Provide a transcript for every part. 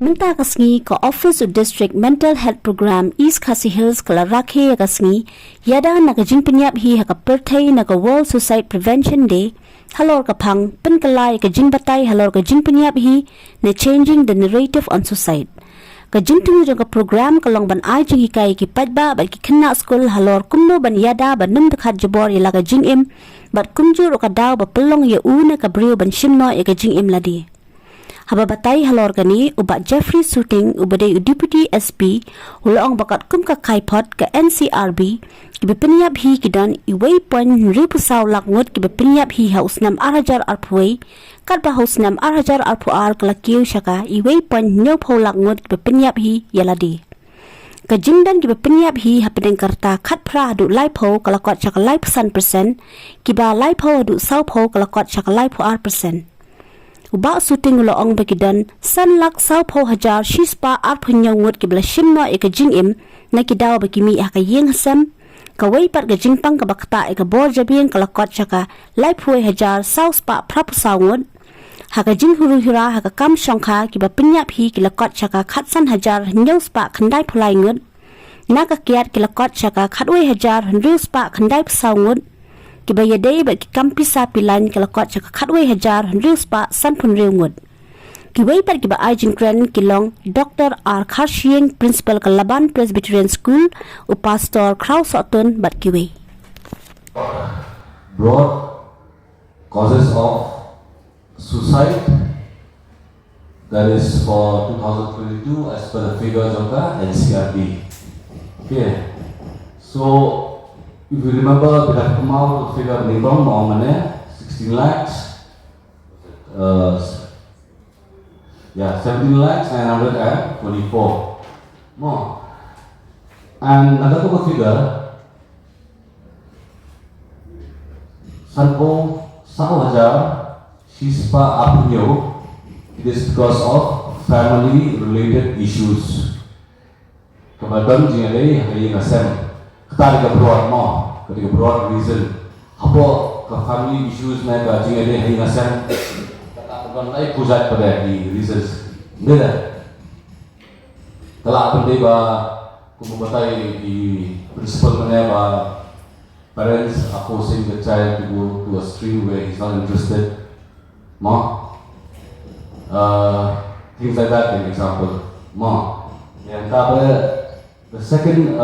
Menta kasngi ko Office of District Mental Health Program East Khasi Hills kala rakhe kasngi yada nakajing Pyniap hi haka perthai naka World Suicide Prevention Day halor ka phang penkalai ka jing batai halor ka jing Pyniap hi na changing the narrative on suicide ka jing tu ka program kalong ban ai jing hikai ki padba ba ki khanna school halor kumno ban yada ban num khat jabor ila ka jing im bat kumju ro ka daw ba pelong ye una ka brio ban shimno e ka jing im ladi haba batai halor gani uba Jeffrey Shooting ubade Deputy SP ulong bakat kum ka kaipot ka NCRB ki Pyniap hi kidan iway point ribu saw lak ngut ki Pyniap hi haus nam arajar arpway kat ba haus nam arajar arpuar kala kiu shaka iway point nyo pho lak ngut ki Pyniap hi Ialade ka jingdan ki Pyniap hi hapedeng karta khat phra du lai pho kala kot shaka lai %, ki ba lai pho du saw pho kala kot shaka lai pho %. Uba Shooting lo ong bekidan san lak saw pho hajar shispa arpunyang ngut ki bla shimno e ka jing im na ki daw bekimi ha ka yeng sam ka wei pat ka jing pang ka bakta e ka bor jabien kala kot chaka lai phoi hajar saw spa prap saw ngut ha ka jing huru hura ha ka kam shongkha ki ba Pyniap hi ki la kot chaka khat san hajar nyau spa khandai phulai ngut na ka kiat ki la kot chaka khat wei hajar ru spa khandai saw ngut ki ba yadei ba ki kampisa pilan kala kot chaka khatwei hajar ru spa san phun reu ngut ki wei par ki ba ajin kran kilong Dr. R Khashing principal ka Laban Presbyterian School u pastor Kraus Otton bat ki wei broad causes of suicide that is for 2022 as per the figures of the NCRB. Okay, so if you remember, we have come out to figure Nibong Maumane, 16 lakhs, 17 lakhs 924 more. And another figure, Sanpo Sahajar, Shispa Apunyo, it is because of family related issues. Kemudian jingale hari ngasem. Ketika broad more, ketika broad reason, apa ke family issues mereka jika dia hanya sen, bukan lagi pusat pada di reasons, tidak. Kalau apa dia kumu batai di principal mana parents are forcing the child to go to a stream where he's not interested, more things like that. An example, more. Yang the second.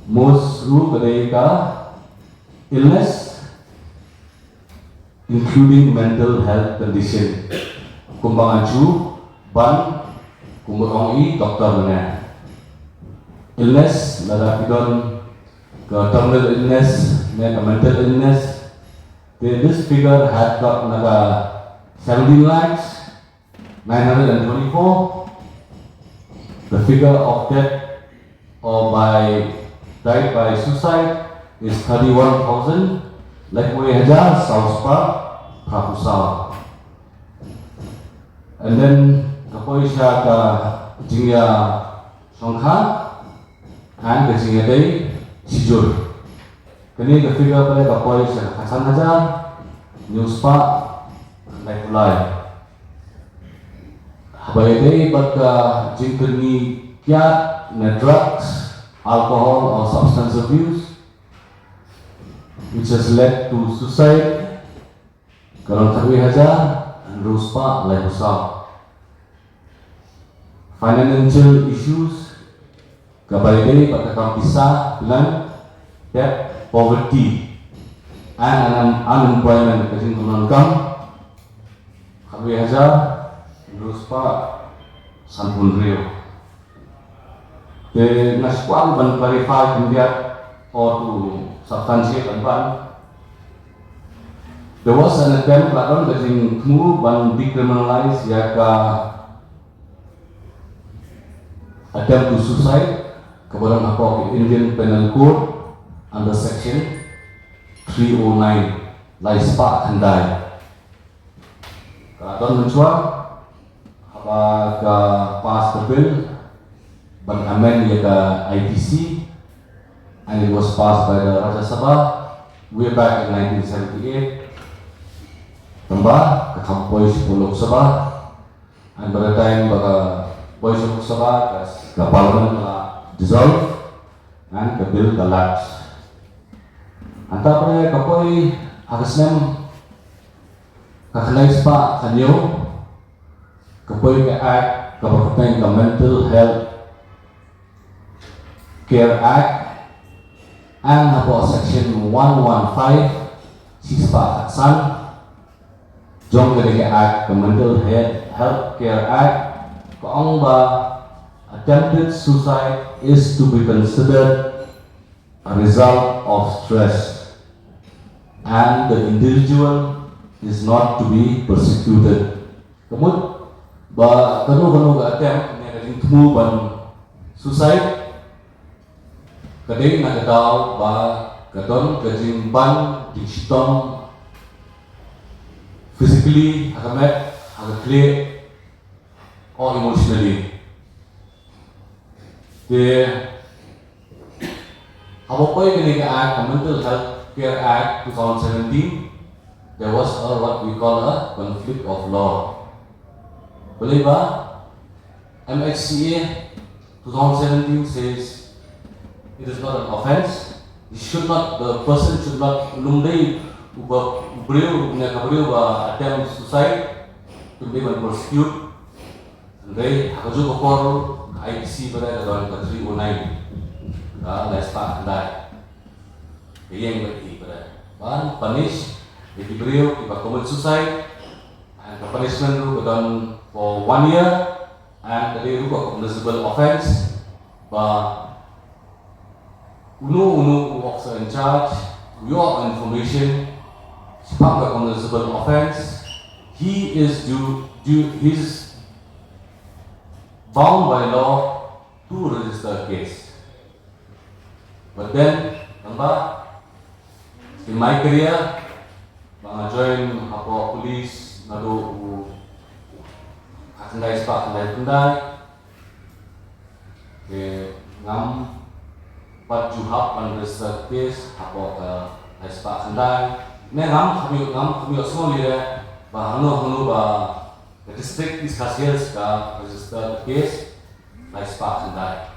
Most rule mereka illness including mental health condition kumbang aju ban kumbangi doktor mana illness lada pidon ke terminal illness ke mental illness this figure had got naga 17 lakhs 924 the figure of death or died by suicide is 31,000 like we hajar sauspa prapusa and then kapoi sya ka jingya songkha and the jingya day sijur kini the figure pada kapoi sya kasan hajar newspa like ulai habai day baka jingkeni kiat na drugs alcohol or substance abuse which has led to suicide kalau terwi haja ruspa lai usah financial issues kabai pada kampisa dengan debt poverty and unemployment kasi kunangkam terwi haja ruspa sanpun rio the nasquam ban clarify India or to substantiate and ban. There was an attempt lakukan dari kemu ban decriminalize yaka attempt to suicide kepada apa Indian Penal Code under section 309 laispa handai. Kalau mencuat apa ke pass the bill ban amend yaka ITC and it was passed by the Rajya Sabha way back in 1978. Tambah ke kampus Lok Sabha and by the time baka boys of Sabah as the parliament dissolve and the bill collapse. Antapre kapoi agasnem kakalais pa kanyo kapoi ka act kapatay ka mental health care act and hapo section 115 sispa atsan jong ka act ka mental health care act kaong ba attempted suicide is to be considered a result of stress and the individual is not to be persecuted. Kemudian ba kanu attempt ne kading tumu ban suicide kading nakataw ba kadon kading ban digital physically hakamet hakakli or emotionally. How Pyniap Act, Mental Health Care Act 2017, there was what we call a conflict of law. Boleh ba? MHCA 2017 says it is not an offence. The person should not lumdai beliau attempt suicide to be persecute. Andai hakazu kopor IPC pada dalam 309. Let's start that. Yang berarti pada punish if beliau commit suicide and the punishment will be done for 1 year and the cognizable offence. But unu officer in charge your information sebab cognizable offence he is he's bound by law to register a case. But then, in my career, I joined police, nado akandai, ngam pat juhap register case, akandai, ngam semua lihat, hanu the district is Khasiels ka register case, akandai,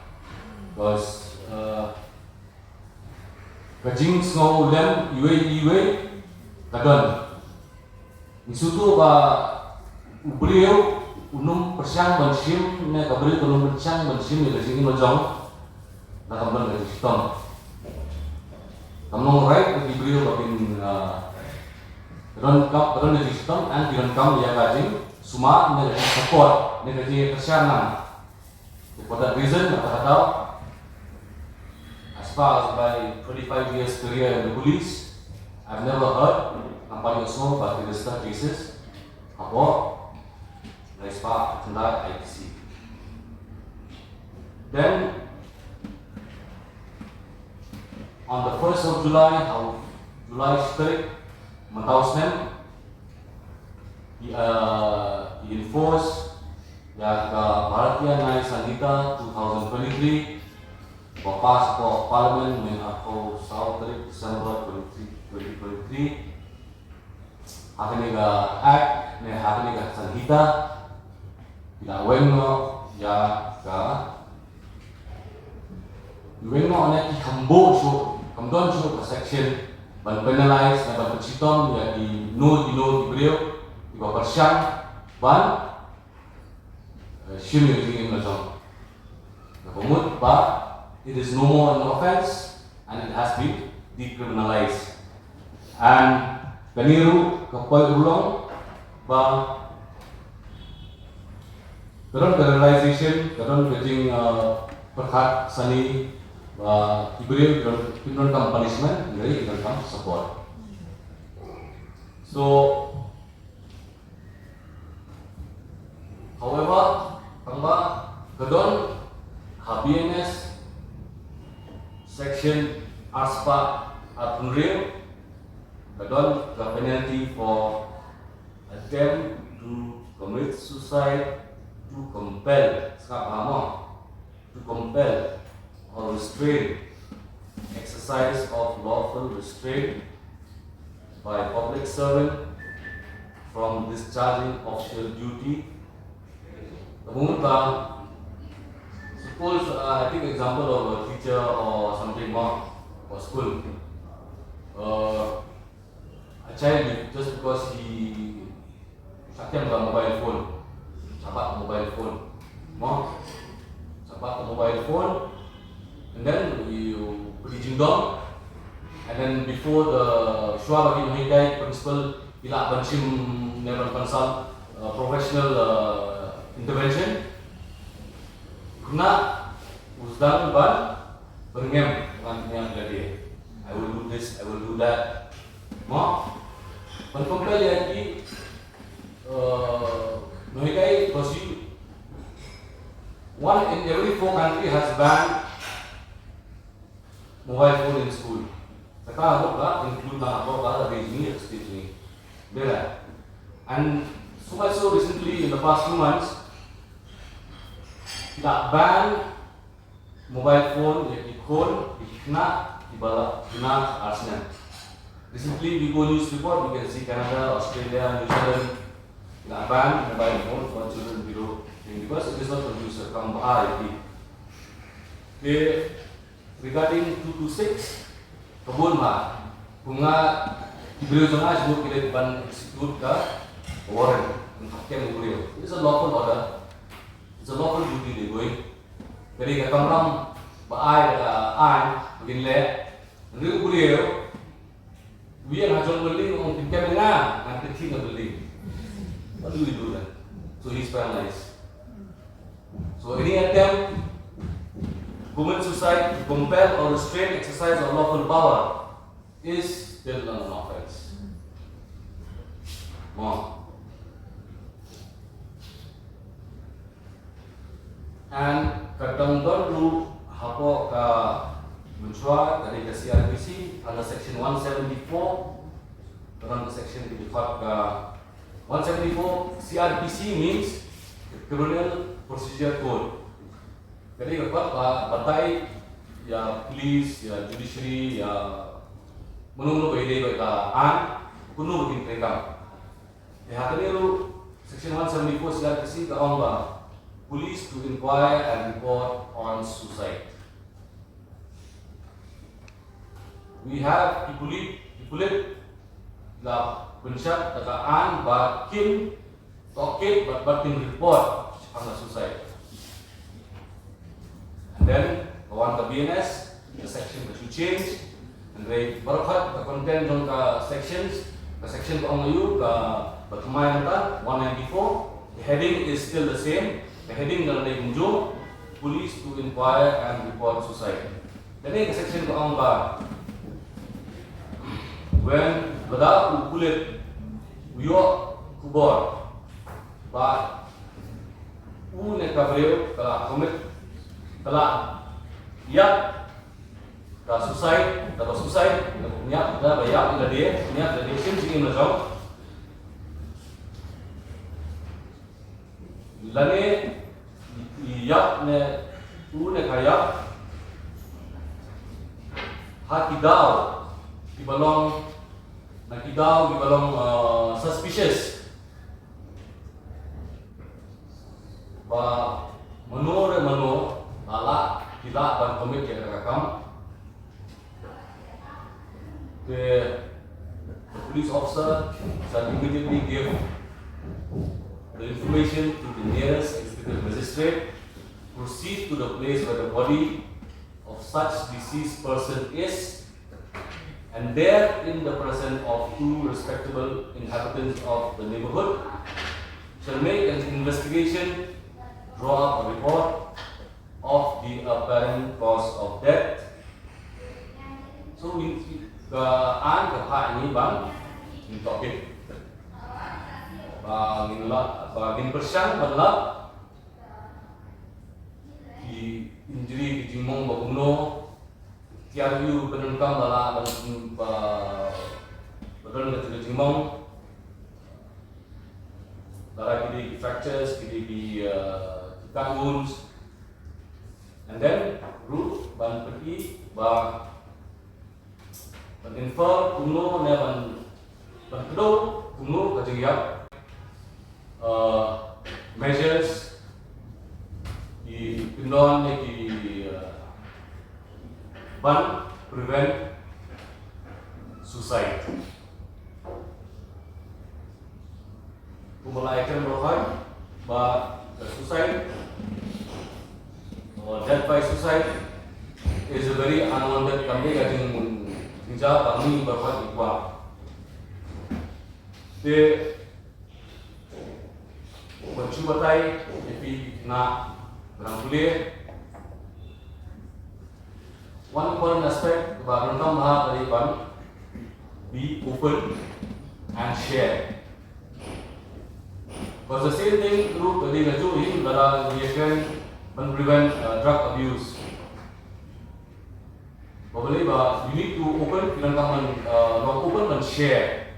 because kajing snow lem iwe kadon isutu ba beliau unum persiang bansim ne kabri unum persiang bansim ni kajing majong na kamban ka sistem kamong right di beliau bakin kadon di sistem and di kam ya kajing suma ne support ne kajing persiang nang for that reason kata as far as my 25 years career in the police, I've never heard Nampali Osmo about register cases. How nice part of that IPC. Then, on the 1st of July, July 3rd, Matausnem, he enforced that Bharatiya Nyaya Sanhita 2023 Bapas for Parliament in South December 2023. Hakaniga Act ne hakaniga Sanhita tidak wengo ya ka wengo ane kambo kamdon section ban penalize na ban citom ya di beliau di bapersiang ban shimi di ngajong na komut ba. It is no more an offence and it has been decriminalized. And kaniru kapal ulong ba karon criminalization karon kajing perhat sani ba ibri karon kam punishment dari karon kam support. So however tangba kadon HBNS section ASPA Unreal, kadon the penalty for attempt to commit suicide to compel or restrain exercise of lawful restraint by public servant from discharging official duty Ngut suppose I take example of a teacher or something more or school. A child just because he sakit the mobile phone, sabat mobile phone, more sabat mobile phone, and then you pergi jingdong, and then before the shua bagi menghidai principal ila bansim never consult professional intervention. Kena usdang ban berngem dengan Ialade. I will do this, I will do that. Mau compare lagi menghidai because you one in every 4 country has banned mobile phone in school. Kata apa lah include lah apa lah dari sini stage ni. Bela. And so much so recently in the past 2 months, tidak ban mobile phone yang ikon, kena dibalas, kena arsnya. Recently we go news report, we can see Canada, Australia, New Zealand, tidak ban mobile phone for children below because it is not conducive. Come regarding 2 to 6, kebun mah, bunga beliau jangan sebut kita ban execute ke warrant. It's a lawful order. It's a lawful duty they going. Jadi kata orang baai begin le, nanti beliau, we yang hajong beli orang tinggal dengan nanti tinggal beli. What do we do then? So he's paralyzed. So any attempt commit suicide to compel or restrain exercise of lawful power is still an offense. More. And kadang-kadang dulu hapo ka mencuat dari ke CRPC under section 174 dalam section 55 ka 174 CRPC means Criminal Procedure Code. Jadi kapag batai ya police ya judiciary ya menunggu ide ka kuno bikin rekam. Ya hatani ru section 174 CRPC ka ongba police to inquire and report on suicide. We have ipulit la pensyat takaan ba kim tokit but tim report on the suicide. And then kawan ke BNS the section that you change and they berkat the content on the sections the section ke ongayu ke berkemai nata 194 the heading is still the same. The heading dalam dari unjuk police to inquire and report suicide. Jadi ke section ke angka when beda kulit uyok kubor ba ne kabreu kala komit kala ya ka suicide punya da bayar Ialade punya tradition sing mazau lane yak ne kaya hati daw di balong suspicious ba mano ala tidak ban komit yang rakam the police officer shall immediately give the information to the nearest executive magistrate, proceed to the place where the body of such deceased person is, and there, in the presence of 2 respectable inhabitants of the neighborhood, shall make an investigation, draw up a report of the apparent cause of death. So, ini bang, in topic. Bagin persiang balap di injury di jimong baguno tiayu penengkang bala badan ke jimong darah kiri fractures kiri cut wounds and then root ban pergi ba infer kuno ne ban kedua kuno kajengyak measures Pindon ki ban prevent suicide. Kumulaikan rohan ba suicide or death by suicide is a very unwanted kami kating hijab kami berbuat ikwa. De bercubatai tapi nak berangkulir. One important aspect about Rantang Maha Taripan, be open and share. Because the same thing through the Naju him that we can prevent drug abuse. Probably, you need to open and share.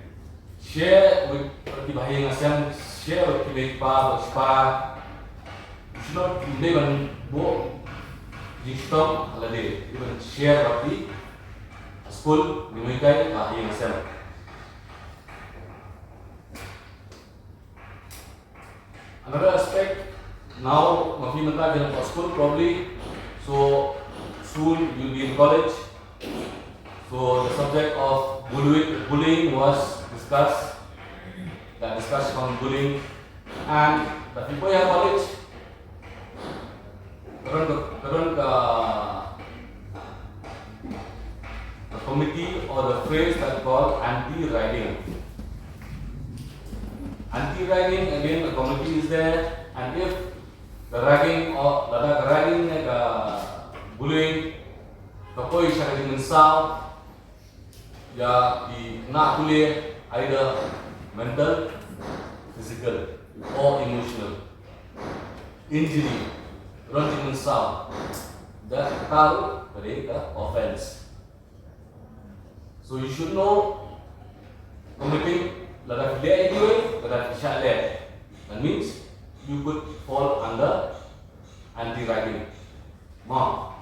Share with the Bahayang Assam, share with the Kiba, Spa. You should not live and go. Ialade, even share of the school, Ngut Bahayang Assam. Another aspect, now Mafi Mata in school probably, so soon you'll be in college. So the subject of bullying was discussed, the discussion on bullying, and the people in college, current the committee or the phrase that called anti-ragging. Anti-ragging, again the committee is there, and if the ragging or the ragging bullying, the koi siya kating mensaw, ya di nak kuliah either mental, physical or emotional injury, run di mensaw, that tahu dari the offense. So you should know committing ladak dia anyway, ladak siya leh. That means you could fall under anti-ragging. Ma.